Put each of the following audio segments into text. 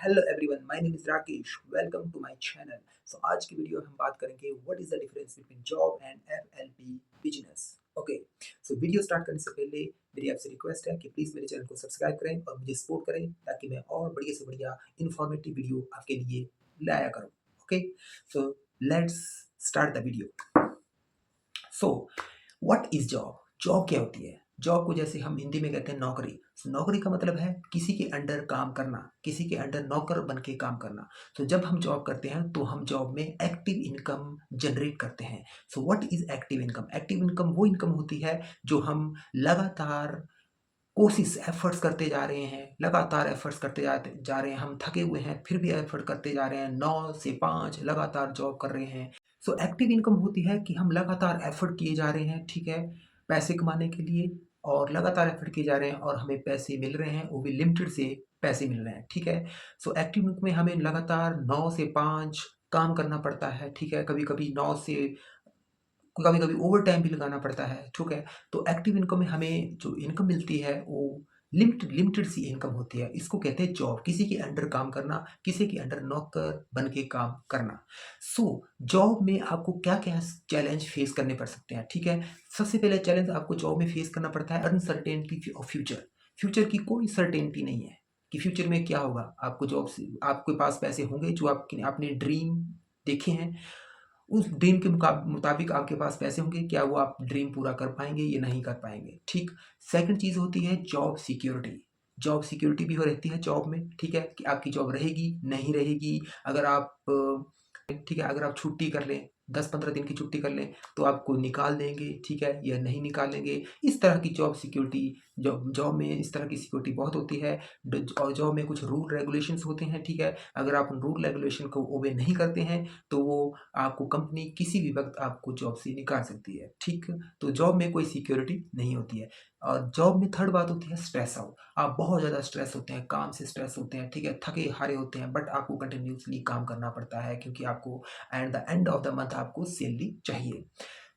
Hello everyone, my name is Rakesh. Welcome to my channel. So आज की video में हम बात करेंगे what is the difference between job and FLP business. Okay, so video start करने से पहले मेरी आपसे रिक्वेस्ट है कि प्लीज मेरे चैनल को सब्सक्राइब करें और मुझे सपोर्ट करें ताकि मैं और बढ़िया से बढ़िया इन्फॉर्मेटिव वीडियो आपके लिए लाया करूं। Okay, so let's start the video. So what is job? Job क्या होती है? जॉब को जैसे हम हिंदी में कहते हैं नौकरी। नौकरी का मतलब है किसी के अंडर काम करना, किसी के अंडर नौकर बन के काम करना। तो जब हम जॉब करते हैं तो हम जॉब में एक्टिव इनकम जनरेट करते हैं। So what is active income? Active income वो इनकम होती है जो हम लगातार कोशिश एफर्ट्स करते जा रहे हैं, लगातार एफर्ट्स करते जा रहे हैं, हम थके हुए हैं फिर भी एफर्ट करते जा रहे हैं, 9 से 5 लगातार जॉब कर रहे हैं। सो एक्टिव इनकम होती है कि हम लगातार एफर्ट किए जा रहे हैं, ठीक है, पैसे कमाने के लिए, और लगातार एफर्ट किए जा रहे हैं और हमें पैसे मिल रहे हैं, वो भी लिमिटेड से पैसे मिल रहे हैं, ठीक है। सो एक्टिव इनकम में हमें लगातार 9 से 5 काम करना पड़ता है, ठीक है, कभी-कभी 9 से कभी-कभी ओवरटाइम भी लगाना पड़ता है, ठीक है। तो एक्टिव इनकम में हमें जो इनकम मिलती है वो लिमिटेड लिमिटेड सी इनकम होती है। इसको कहते हैं जॉब, किसी के अंडर काम करना, किसी के अंडर नौकर बन के काम करना। सो जॉब में आपको क्या-क्या चैलेंज फेस करने पड़ सकते हैं, ठीक है। सबसे पहले चैलेंज आपको जॉब में फेस करना पड़ता है अनसर्टेनिटी ऑफ फ्यूचर। फ्यूचर की कोई सर्टेनिटी नहीं है कि फ्यूचर में क्या होगा। आपको जॉब से आपके पास पैसे होंगे जो आपने ड्रीम देखे हैं, उस ड्रीम के मुताबिक आपके पास पैसे होंगे, क्या वो आप ड्रीम पूरा कर पाएँगे या नहीं कर पाएँगे, ठीक। सेकंड चीज़ होती है जॉब सिक्योरिटी। जॉब सिक्योरिटी भी हो रहती है जॉब में, ठीक है, कि आपकी जॉब रहेगी, नहीं रहेगी। अगर आप ठीक है, अगर आप छुट्टी कर लें, 10-15 दिन की छुट्टी कर लें, तो आपको निकाल देंगे, ठीक है, या नहीं निकालेंगे। इस तरह की जॉब सिक्योरिटी, जॉब जॉब में इस तरह की सिक्योरिटी बहुत होती है। और जॉब में कुछ रूल रेगुलेशंस होते हैं, ठीक है। अगर आप उन रूल रेगुलेशन को ओबे नहीं करते हैं तो वो आपको कंपनी किसी भी वक्त आपको जॉब से निकाल सकती है, ठीक। तो जॉब में कोई सिक्योरिटी नहीं होती है। और जॉब में थर्ड बात होती है स्ट्रेस आउट। आप बहुत ज़्यादा स्ट्रेस होते हैं, काम से स्ट्रेस होते हैं, ठीक है, थके हारे होते हैं, बट आपको कंटिन्यूसली काम करना पड़ता है क्योंकि आपको at the end of the month आपको सैलरी चाहिए।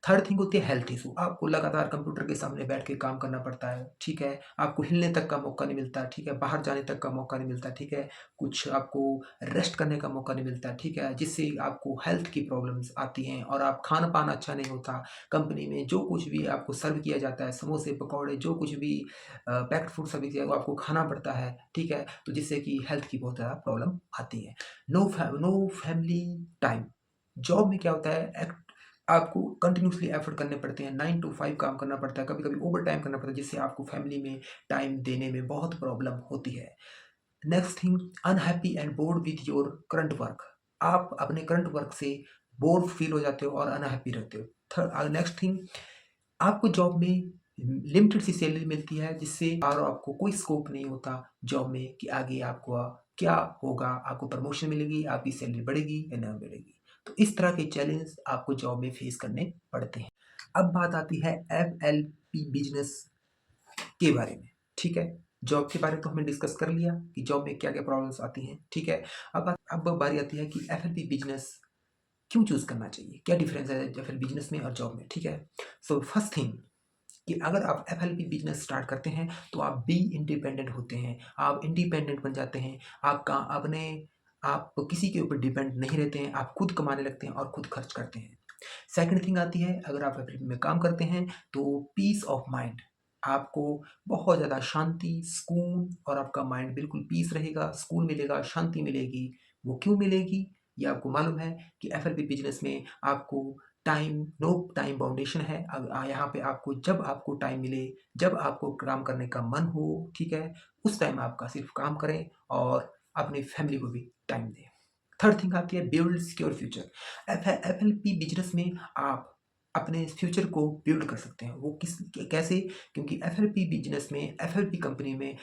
थर्ड थिंग होती है हेल्थ इशू। आपको लगातार कंप्यूटर के सामने बैठ के काम करना पड़ता है, ठीक है, आपको हिलने तक का मौका नहीं मिलता, ठीक है, बाहर जाने तक का मौका नहीं मिलता, ठीक है, कुछ आपको रेस्ट करने का मौका नहीं मिलता, ठीक है, जिससे आपको हेल्थ की प्रॉब्लम्स आती हैं और आप खान-पान अच्छा नहीं होता। कंपनी में जो कुछ भी आपको सर्व किया जाता है, समोसे, पकौड़े, जो कुछ भी पैक्ड फूड सर्विस है वो आपको खाना पड़ता है, ठीक है, तो जिससे कि हेल्थ की बहुत ज़्यादा प्रॉब्लम आती है। No family time. जॉब में क्या होता है, आपको कंटिन्यूसली एफर्ट करने पड़ते हैं, 9 टू 5 काम करना पड़ता है, कभी-कभी ओवरटाइम करना पड़ता है, जिससे आपको फैमिली में टाइम देने में बहुत प्रॉब्लम होती है। Next thing, unhappy and board with your current work. आप अपने करंट वर्क से बोर्ड फील हो जाते हो और अनहैप्पी रहते हो। नेक्स्ट थिंग, आपको जॉब में लिमिटेड सी सैलरी मिलती है, जिससे और आपको कोई स्कोप नहीं होता जॉब में कि आगे आपको क्या होगा, आपको प्रमोशन मिलेगी, आपकी सैलरी बढ़ेगी या नहीं बढ़ेगी। तो इस तरह के चैलेंज आपको जॉब में फेस करने पड़ते हैं। अब बात आती है एफएलपी बिजनेस के बारे में, ठीक है। जॉब के बारे में तो हमने डिस्कस कर लिया कि जॉब में क्या-क्या प्रॉब्लम्स आती हैं, ठीक है। अब बारी आती है कि एफएलपी बिजनेस क्यों चूज़ करना चाहिए? क्या डिफरेंस है एफएल बिजनेस में और जॉब में, ठीक है। सो फर्स्ट थिंग कि अगर आप एफएलपी बिजनेस स्टार्ट करते हैं तो आप बी इंडिपेंडेंट होते हैं, आप इंडिपेंडेंट बन जाते हैं। आपका अपने आप किसी के ऊपर डिपेंड नहीं रहते हैं, आप खुद कमाने लगते हैं और खुद खर्च करते हैं। सेकंड थिंग आती है, अगर आप एफएलपी में काम करते हैं तो पीस ऑफ माइंड, आपको बहुत ज़्यादा शांति, सुकून, और आपका माइंड बिल्कुल पीस रहेगा, सुकून मिलेगा, शांति मिलेगी। वो क्यों मिलेगी? ये आपको मालूम है कि एफएलपी बिजनेस में आपको नो टाइम बाउंडेशन है। अब यहाँ पे आपको जब आपको टाइम मिले, जब आपको काम करने का मन हो, ठीक है, उस टाइम आपका सिर्फ काम करें और अपनी फैमिली को भी टाइम दें। थर्ड थिंग आती है build secure future. FLP business में आप अपने फ्यूचर को बिल्ड कर सकते हैं। वो कैसे? क्योंकि एफएलपी बिजनेस में, एफएलपी कंपनी में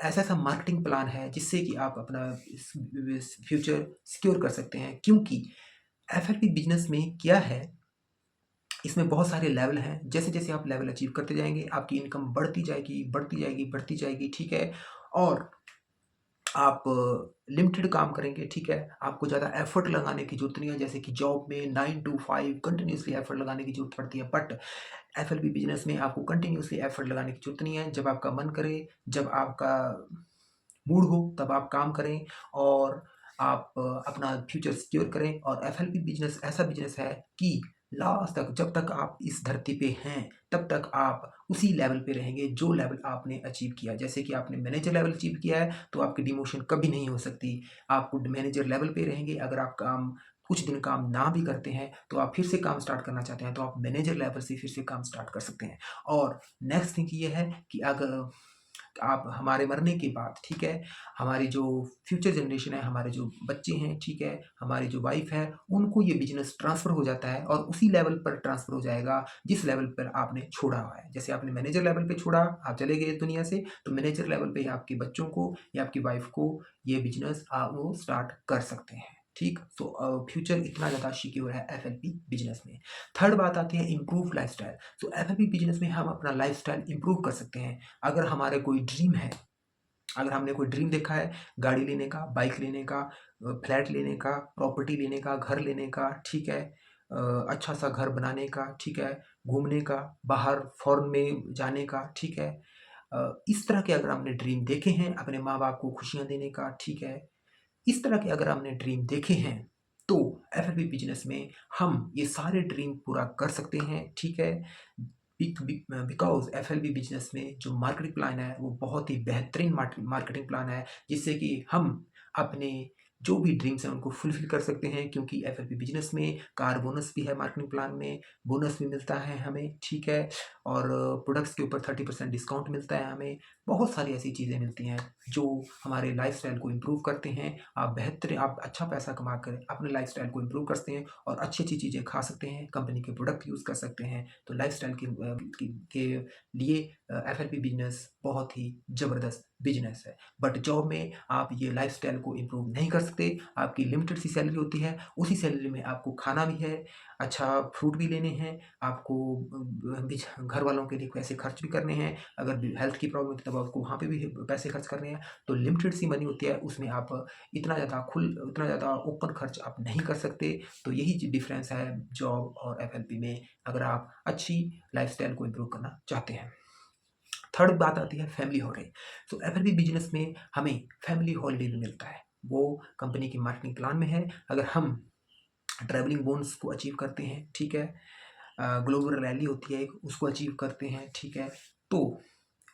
ऐसा ऐसा मार्केटिंग प्लान है जिससे कि आप अपना फ्यूचर सिक्योर कर सकते हैं। क्योंकि एफएलपी बिजनेस में क्या है, इसमें बहुत सारे लेवल हैं। जैसे-जैसे आप लेवल अचीव करते जाएँगे, आपकी इनकम बढ़ती जाएगी, बढ़ती जाएगी, बढ़ती जाएगी, ठीक है? और आप लिमिटेड काम करेंगे, ठीक है? आपको ज़्यादा एफर्ट लगाने की ज़रूरत नहीं है, जैसे कि जॉब में 9 टू 5 कंटिन्यूअसली एफर्ट लगाने की ज़रूरत पड़ती है। बट एफएलपी बिज़नेस में आपको कंटिन्यूअसली एफर्ट लगाने की ज़रूरत नहीं है। जब आपका मन करे, जब आपका मूड हो तब आप काम करें और आप अपना फ्यूचर सिक्योर करें। और एफएलपी बिजनेस ऐसा बिजनेस है कि लास्ट तक, जब तक आप इस धरती पे हैं तब तक आप उसी लेवल पे रहेंगे जो लेवल आपने अचीव किया। जैसे कि आपने मैनेजर लेवल अचीव किया है तो आपकी डिमोशन कभी नहीं हो सकती। आप मैनेजर लेवल पे रहेंगे। अगर आप काम कुछ दिन काम ना भी करते हैं तो आप फिर से काम स्टार्ट करना चाहते हैं तो आप मैनेजर लेवल से फिर से काम स्टार्ट कर सकते हैं। और नेक्स्ट थिंग ये है कि अगर आप हमारे मरने के बाद, ठीक है, हमारी जो फ्यूचर जनरेशन है, हमारे जो बच्चे हैं, ठीक है, हमारी जो वाइफ है, उनको ये बिजनेस ट्रांसफ़र हो जाता है और उसी लेवल पर ट्रांसफ़र हो जाएगा जिस लेवल पर आपने छोड़ा हुआ है। जैसे आपने मैनेजर लेवल पे छोड़ा, आप चले गए दुनिया से, तो मैनेजर लेवल पे आपके बच्चों को या आपकी वाइफ को ये बिजनेस वो स्टार्ट कर सकते हैं। ठीक, तो फ्यूचर इतना ज़्यादा सिक्योर है एफएलपी बिजनेस में। थर्ड बात आती है इम्प्रूव लाइफस्टाइल। तो एफएलपी बिजनेस में हम अपना लाइफस्टाइल इम्प्रूव कर सकते हैं। अगर हमारे कोई ड्रीम है, अगर हमने कोई ड्रीम देखा है गाड़ी लेने का, बाइक लेने का, फ्लैट लेने का, प्रॉपर्टी लेने का, घर लेने का, ठीक है, अच्छा सा घर बनाने का, ठीक है, घूमने का, बाहर फॉरेन में जाने का, ठीक है, इस तरह के अगर हमने ड्रीम देखे हैं, अपने माँ बाप को खुशियाँ देने का, ठीक है, इस तरह के अगर हमने ड्रीम देखे हैं तो एफएलपी बिजनेस में हम ये सारे ड्रीम पूरा कर सकते हैं। ठीक है, बिकॉज एफएलपी बिजनेस में जो मार्केटिंग प्लान है वो बहुत ही बेहतरीन मार्केटिंग प्लान है जिससे कि हम अपने जो भी ड्रीम्स हैं उनको फुलफिल कर सकते हैं। क्योंकि एफएलपी बिजनेस में कार बोनस भी है, मार्केटिंग प्लान में बोनस भी मिलता है हमें, ठीक है, और प्रोडक्ट्स के ऊपर 30% डिस्काउंट मिलता है हमें। बहुत सारी ऐसी चीज़ें मिलती हैं जो हमारे लाइफस्टाइल को इम्प्रूव करते हैं। आप अच्छा पैसा कमा कर अपने लाइफस्टाइल को इम्प्रूव करते हैं और अच्छी-अच्छी चीज़ें खा सकते हैं, कंपनी के प्रोडक्ट यूज़ कर सकते हैं। तो लाइफस्टाइल के लिए एफएलपी बिजनेस बहुत ही ज़बरदस्त बिजनेस है। बट जॉब में आप ये लाइफस्टाइल को इम्प्रूव नहीं कर सकते। आपकी लिमिटेड सी सैलरी होती है, उसी सैलरी में आपको खाना भी है, अच्छा फ्रूट भी लेने हैं, आपको घर वालों के लिए पैसे खर्च भी करने हैं। अगर हेल्थ की प्रॉब्लम है तब आपको वहाँ पे भी पैसे खर्च करने हैं। तो लिमिटेड सी मनी होती है, उसमें आप इतना ज़्यादा ओपन खर्च आप नहीं कर सकते। तो यही डिफरेंस है जॉब और एफएलपी में, अगर आप अच्छी लाइफस्टाइल को इम्प्रूव करना चाहते हैं। थर्ड बात आती है फैमिली हॉलिडे। तो एफएलपी बिजनेस में हमें फैमिली हॉलिडे भी मिलता है, वो कंपनी की मार्केटिंग प्लान में है। अगर हम ट्रैवलिंग बोनस को अचीव करते हैं, ठीक है, ग्लोबल रैली होती है एक, उसको अचीव करते हैं, ठीक है, तो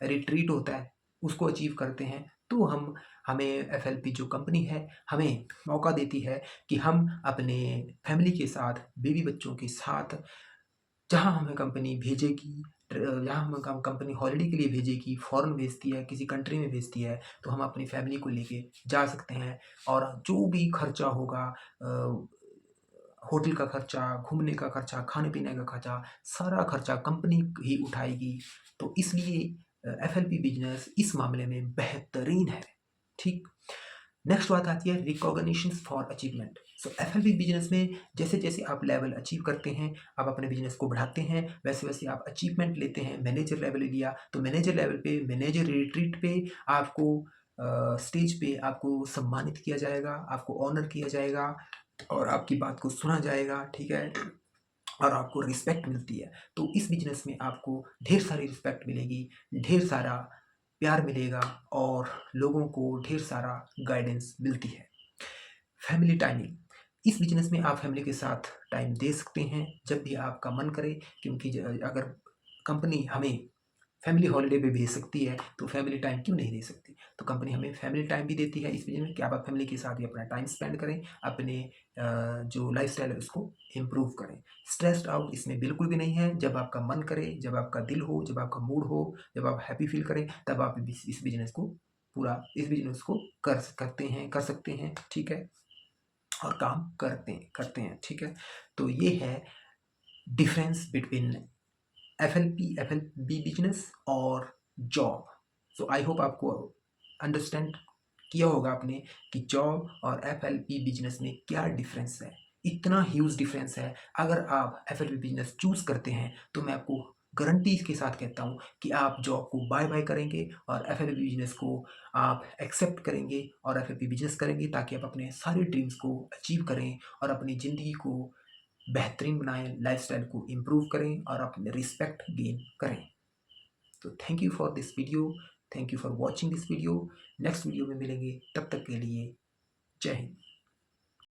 रिट्रीट होता है, उसको अचीव करते हैं, तो हमें एफएलपी जो कंपनी है हमें मौका देती है कि हम अपने फैमिली के साथ, बीवी बच्चों के साथ, जहाँ हमें कंपनी भेजेगी, जहाँ हमें कंपनी हॉलिडे के लिए भेजेगी, फॉरेन भेजती है, किसी कंट्री में भेजती है, तो हम अपनी फैमिली को लेके जा सकते हैं। और जो भी खर्चा होगा, होटल का खर्चा, घूमने का खर्चा, खाने-पीने का खर्चा, सारा खर्चा कंपनी ही उठाएगी। तो इसलिए एफएलपी बिज़नेस इस मामले में बेहतरीन है, ठीक? नेक्स्ट बात आती है recognitions for achievement. So FLP business में जैसे-जैसे आप लेवल अचीव करते हैं, आप अपने बिजनेस को बढ़ाते हैं, वैसे-वैसे आप अचीवमेंट लेते हैं। मैनेजर लेवल लिया, तो मैनेजर लेवल पे, मैनेजर रिट्रीट पे आपको स्टेज पे आपको सम्मानित किया जाएगा, आपको ऑनर किया जाएगा और आपकी बात को सुना जाएगा, ठीक है? और आपको रिस्पेक्ट मिलती है। तो इस बिजनेस में आपको ढेर सारी रिस्पेक्ट मिलेगी, ढेर सारा प्यार मिलेगा और लोगों को ढेर सारा गाइडेंस मिलती है। फैमिली टाइमिंग, इस बिजनेस में आप फैमिली के साथ टाइम दे सकते हैं जब भी आपका मन करे। क्योंकि अगर कंपनी हमें फैमिली हॉलिडे पे भेज सकती है तो फैमिली टाइम क्यों नहीं दे सकती। तो कंपनी हमें फैमिली टाइम भी देती है इस बिजनेस में कि आप फैमिली के साथ भी अपना टाइम स्पेंड करें, अपने जो लाइफस्टाइल है उसको इम्प्रूव करें। स्ट्रेस्ड आउट इसमें बिल्कुल भी नहीं है। जब आपका मन करे, जब आपका दिल हो, जब आपका मूड हो, जब आप हैप्पी फील करें, तब आप इस बिजनेस को इस बिजनेस को कर सकते हैं, ठीक है, और काम करते हैं, ठीक है। तो ये है डिफरेंस बिटवीन एफएलबी बिजनेस और जॉब। सो आई होप आपको अंडरस्टैंड किया होगा आपने कि जॉब और एफएलबी बिजनेस में क्या डिफरेंस है। इतना ह्यूज डिफरेंस है। अगर आप एफएलबी बिजनेस चूज करते हैं तो मैं आपको गारंटी के साथ कहता हूँ कि आप जॉब को बाय बाय करेंगे और एफएलबी बिजनेस को आप एक्सेप्ट करेंगे और एफएलबी बिजनेस करेंगे, ताकि आप अपने सारे ड्रीम्स को अचीव करें और अपनी ज़िंदगी को बेहतरीन बनाएं, लाइफस्टाइल को इम्प्रूव करें और अपने रिस्पेक्ट गेन करें। तो thank you for this video. Thank you for watching this video. Next video में मिलेंगे, तब तक के लिए जय हिंद।